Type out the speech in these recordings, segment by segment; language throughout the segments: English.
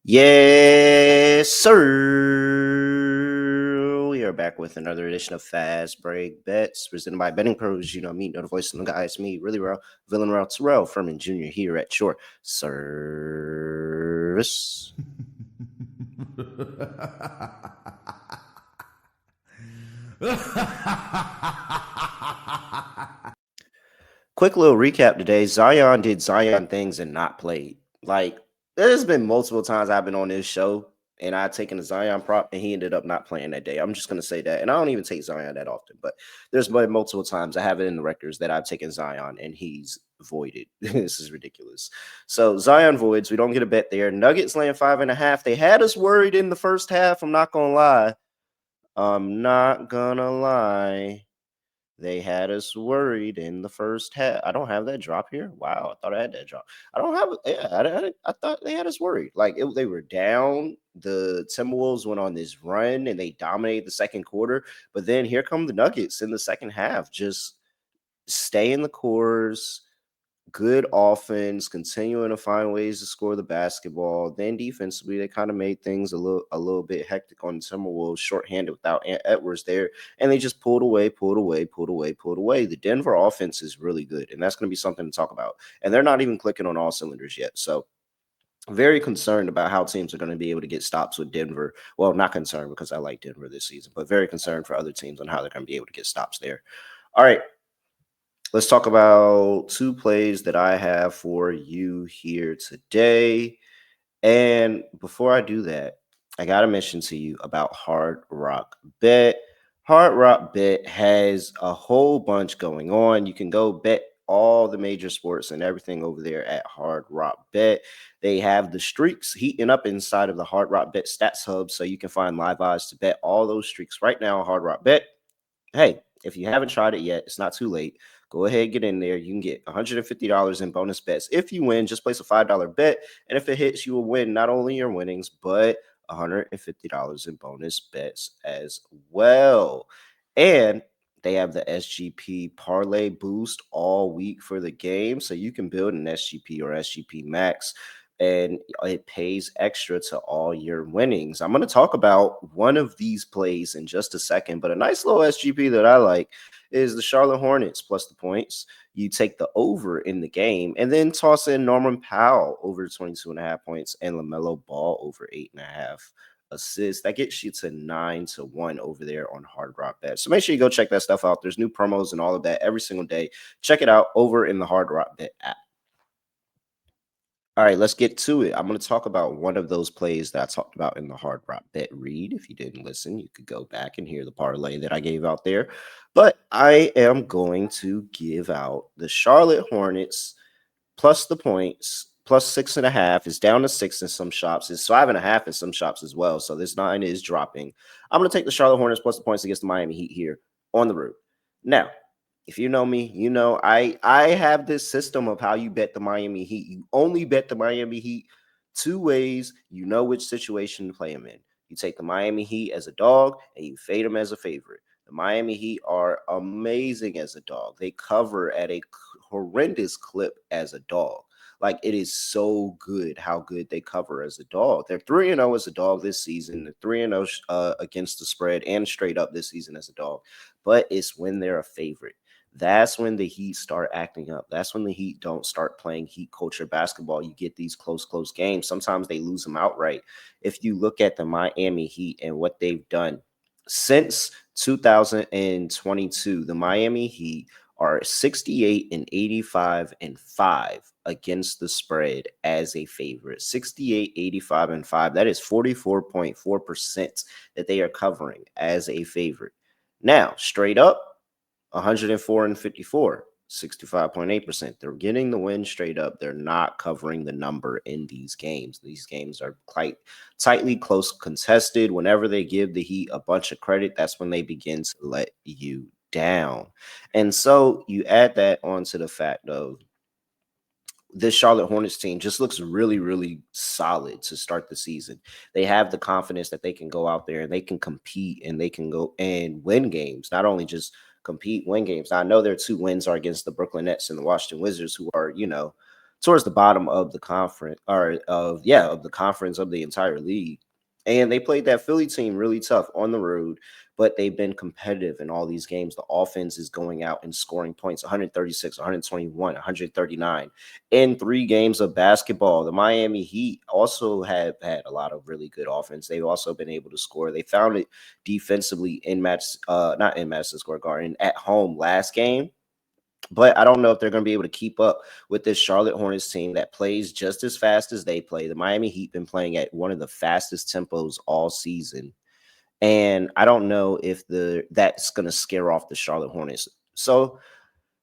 Yes, sir. We are back with another edition of Fast Break Bets, presented by BettingPros. You know me, know the voice of the guys, me, really real, villain real, Terrell Furman Jr. here at your service. Quick little recap today. Zion did Zion things and not played. Like, there's been multiple times I've been on this show and I've taken a Zion prop and he ended up not playing that day. I'm just going to say that. And I don't even take Zion that often, but there's been multiple times I have it in the records that I've taken Zion and he's voided. This is ridiculous. So Zion voids. We don't get a bet there. Nuggets laying 5.5. They had us worried in the first half. I'm not going to lie. They had us worried in the first half. I don't have that drop here. Wow, I thought I had that drop. I don't have it. Yeah, I thought they had us worried. They were down. The Timberwolves went on this run and they dominated the second quarter. But then here come the Nuggets in the second half. Just stay in the course, good offense, continuing to find ways to score the basketball. Then defensively, they kind of made things a little bit hectic on the Timberwolves, shorthanded without Edwards there, and they just pulled away. The Denver offense is really good, and that's going to be something to talk about. And they're not even clicking on all cylinders yet, so very concerned about how teams are going to be able to get stops with Denver. Well, not concerned because I like Denver this season, but very concerned for other teams on how they're going to be able to get stops there. All right. Let's talk about two plays that I have for you here today. And before I do that, I got to mention to you about Hard Rock Bet. Hard Rock Bet has a whole bunch going on. You can go bet all the major sports and everything over there at Hard Rock Bet. They have the streaks heating up inside of the Hard Rock Bet Stats Hub, so you can find live odds to bet all those streaks right now on Hard Rock Bet. Hey, if you haven't tried it yet, it's not too late. Go ahead, get in there. You can get $150 in bonus bets. If you win, just place a $5 bet. And if it hits, you will win not only your winnings, but $150 in bonus bets as well. And they have the SGP parlay boost all week for the game. So you can build an SGP or SGP max and it pays extra to all your winnings. I'm going to talk about one of these plays in just a second, but a nice little SGP that I like is the Charlotte Hornets plus the points. You take the over in the game and then toss in Norman Powell over 22.5 points and LaMelo Ball over 8.5 assists. That gets you to 9-1 over there on Hard Rock Bet. So make sure you go check that stuff out. There's new promos and all of that every single day. Check it out over in the Hard Rock Bet app. All right, let's get to it. I'm going to talk about one of those plays that I talked about in the Hard Rock Bet read. If you didn't listen, you could go back and hear the parlay that I gave out there. But I am going to give out the Charlotte Hornets plus the points, plus 6.5. It's down to 6 in some shops. It's 5.5 in some shops as well. So this 9 is dropping. I'm going to take the Charlotte Hornets plus the points against the Miami Heat here on the road. Now, if you know me, you know I have this system of how you bet the Miami Heat. You only bet the Miami Heat two ways. You know which situation to play them in. You take the Miami Heat as a dog and you fade them as a favorite. The Miami Heat are amazing as a dog. They cover at a horrendous clip as a dog. Like, it is so good how good they cover as a dog. They're 3-0 as a dog this season. They're 3-0 against the spread and straight up this season as a dog. But it's when they're a favorite. That's when the Heat start acting up. That's when the Heat don't start playing Heat culture basketball. You get these close games. Sometimes they lose them outright. If you look at the Miami Heat and what they've done since 2022, the Miami Heat are 68-85-5 against the spread as a favorite. 68-85-5. That is 44.4% that they are covering as a favorite. Now, straight up, 104-54, 65.8%. They're getting the win straight up. They're not covering the number in these games. These games are quite tightly close contested. Whenever they give the Heat a bunch of credit, that's when they begin to let you down. And so you add that onto the fact of this Charlotte Hornets team just looks really, really solid to start the season. They have the confidence that they can go out there and they can compete and they can go and win games, not only just compete, win games. Now, I know their two wins are against the Brooklyn Nets and the Washington Wizards, who are, towards the bottom of the conference, or of the conference of the entire league. And they played that Philly team really tough on the road, but they've been competitive in all these games. The offense is going out and scoring points: 136, 121, 139 in 3 games of basketball. The Miami Heat also have had a lot of really good offense. They've also been able to score. They found it defensively not in Madison Square Garden, at home last game. But I don't know if they're going to be able to keep up with this Charlotte Hornets team that plays just as fast as they play. The Miami Heat been playing at one of the fastest tempos all season, and I don't know if that's going to scare off the Charlotte Hornets. So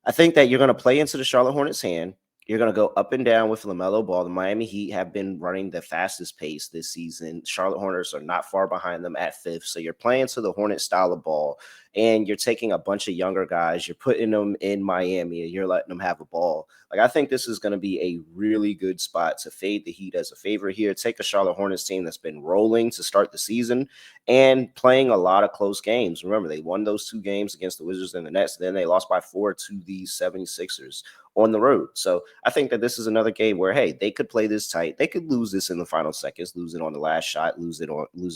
I think that you're going to play into the Charlotte Hornets' hand. You're going to go up and down with LaMelo Ball. The Miami Heat have been running the fastest pace this season. Charlotte Hornets are not far behind them at fifth. So you're playing to the Hornet style of ball, and you're taking a bunch of younger guys. You're putting them in Miami, and you're letting them have a ball. Like, I think this is going to be a really good spot to fade the Heat as a favorite here. Take a Charlotte Hornets team that's been rolling to start the season and playing a lot of close games. Remember, they won those 2 games against the Wizards and the Nets. Then they lost by 4 to the 76ers on the road. So I think that this is another game where, hey, they could play this tight. They could lose this in the final seconds, lose it on the last shot, lose it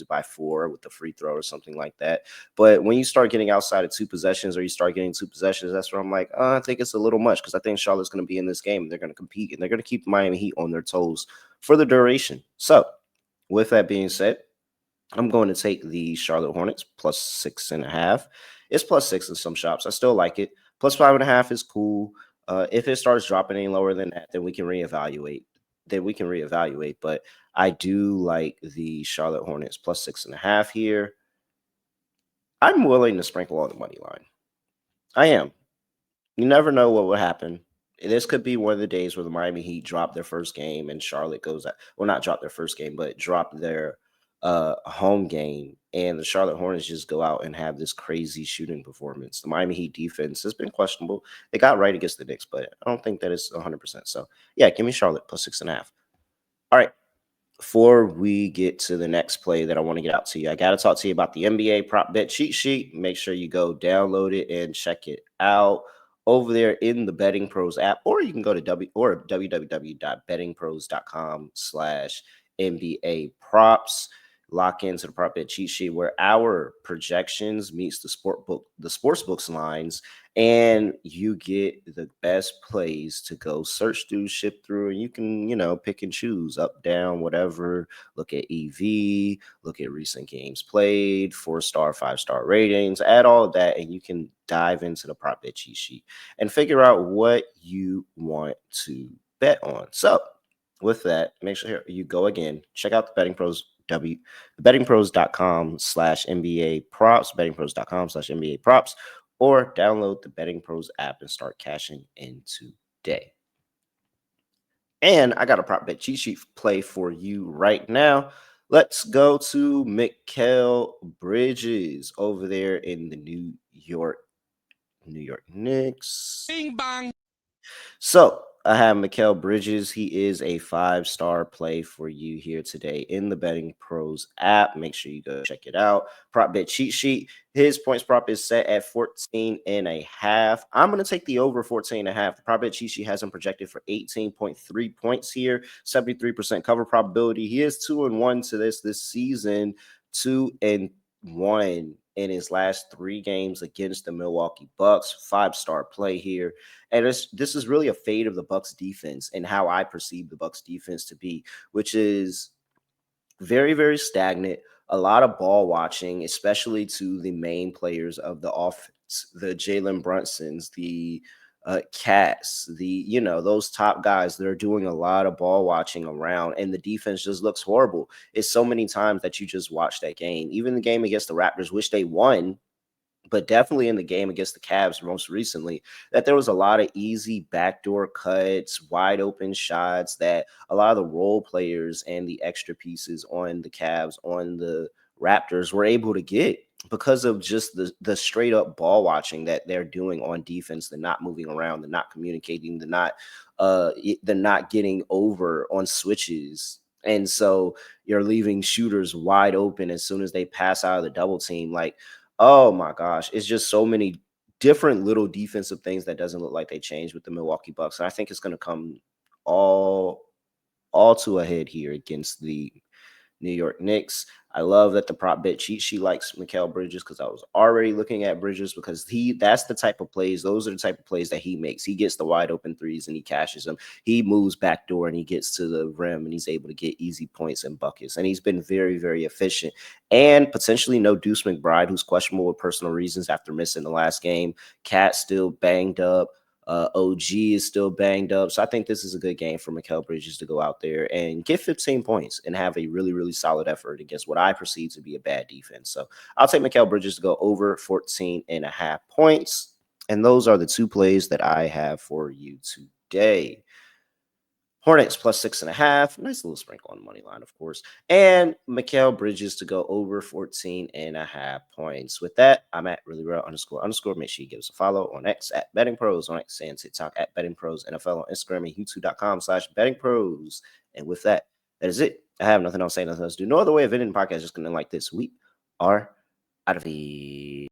by 4 with the free throw or something like that. But when you start getting outside of 2 possessions, or you start getting 2 possessions, that's where I'm like, I think it's a little much, because I think Charlotte's going to be in this game. They're going to compete, and they're going to keep the Miami Heat on their toes for the duration. So with that being said, I'm going to take the Charlotte Hornets plus 6.5. It's plus 6 in some shops. I still like it. Plus 5.5 is cool. If it starts dropping any lower than that, then we can reevaluate. But I do like the Charlotte Hornets plus 6.5 here. I'm willing to sprinkle on the money line. I am. You never know what will happen. This could be one of the days where the Miami Heat drop their first game and Charlotte goes out. Well, not drop their first game, but drop their home game, and the Charlotte Hornets just go out and have this crazy shooting performance. The Miami Heat defense has been questionable. They got right against the Knicks, but I don't think that is 100%. So, yeah, give me Charlotte plus 6.5. All right. Before we get to the next play that I want to get out to you, I got to talk to you about the NBA prop bet cheat sheet. Make sure you go download it and check it out over there in the Betting Pros app, or you can go to www.bettingpros.com/NBA props. Lock into the prop bet cheat sheet where our projections meets the sports books lines, and you get the best plays to go search through, ship through, and you can, pick and choose up, down, whatever. Look at EV, look at recent games played, 4-star, 5-star ratings, add all of that, and you can dive into the prop bet cheat sheet and figure out what you want to bet on. So with that, make sure you go again, check out the Betting Pros bettingpros.com/NBA props, bettingpros.com/NBA props, or download the Betting Pros app and start cashing in today. And I got a prop bet cheat sheet play for you right now. Let's go to Mikal Bridges over there in the New York Knicks. Bing bang. So I have Mikal Bridges. He is a 5-star play for you here today in the Betting Pros app. Make sure you go check it out. Prop bet cheat sheet. His points prop is set at 14.5. I'm going to take the over 14.5. The prop bet cheat sheet has him projected for 18.3 points here, 73% cover probability. He is 2-1 to this season, 2-1 in his last 3 games against the Milwaukee Bucks. 5-star play here. And this is really a fade of the Bucks defense and how I perceive the Bucks defense to be, which is very, very stagnant. A lot of ball watching, especially to the main players of the offense, the Jalen Brunsons, the Cats, those top guys that are doing a lot of ball watching around, and the defense just looks horrible. It's so many times that you just watch that game. Even the game against the Raptors, which they won, but definitely in the game against the Cavs most recently, that there was a lot of easy backdoor cuts, wide open shots that a lot of the role players and the extra pieces on the Cavs, on the Raptors were able to get because of just the straight up ball watching that they're doing on defense. They're not moving around, they're not communicating, they're not getting over on switches. And so you're leaving shooters wide open as soon as they pass out of the double team. Like, oh my gosh, it's just so many different little defensive things that doesn't look like they changed with the Milwaukee Bucks. And I think it's going to come all to a head here against the New York Knicks. I love that the prop bet cheat sheet likes Mikal Bridges because I was already looking at Bridges because that's the type of plays. Those are the type of plays that he makes. He gets the wide open threes and he cashes them. He moves backdoor and he gets to the rim and he's able to get easy points and buckets. And he's been very, very efficient. And potentially no Deuce McBride, who's questionable with personal reasons after missing the last game. Cat still banged up. OG is still banged up. So I think this is a good game for Mikal Bridges to go out there and get 15 points and have a really, really solid effort against what I perceive to be a bad defense. So I'll take Mikal Bridges to go over 14.5 points. And those are the two plays that I have for you today. Hornets plus 6.5. Nice little sprinkle on the money line, of course. And Mikal Bridges to go over 14.5 points. With that, I'm at reallyreal__. Make sure you give us a follow on X at BettingPros, on X and TikTok at BettingPros, NFL on Instagram and YouTube.com/BettingPros. And with that, that is it. I have nothing else to say, nothing else to do. No other way of ending the podcast. Just going to like this. We are out of here.